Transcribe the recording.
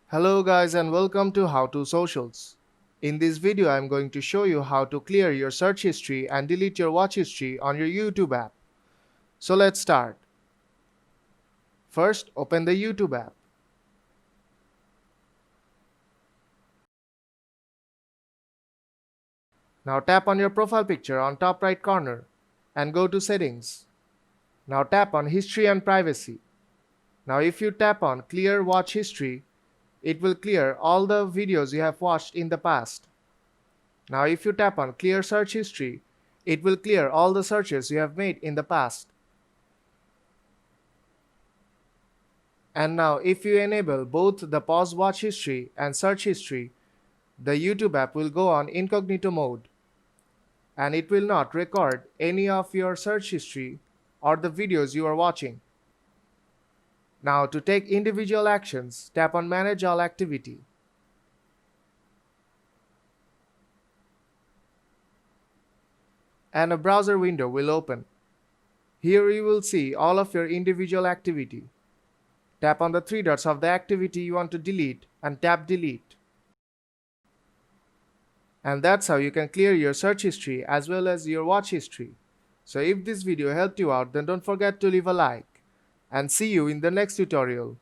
Hello guys and welcome to How to Socials. In this video I am going to show you how to clear your search history and delete your watch history on your YouTube app. So let's start. First, open the YouTube app. Now tap on your profile picture on top right corner and go to Settings. Now tap on History and Privacy. Now if you tap on Clear Watch History, it will clear all the videos you have watched in the past. Now if you tap on Clear Search History, it will clear all the searches you have made in the past. And now if you enable both the Pause Watch History and Search History, the YouTube app will go on incognito mode and it will not record any of your search history or the videos you are watching. Now to take individual actions, tap on Manage All Activity. And a browser window will open. Here you will see all of your individual activity. Tap on the three dots of the activity you want to delete and tap Delete. And that's how you can clear your search history as well as your watch history. So if this video helped you out, then don't forget to leave a like. And see you in the next tutorial.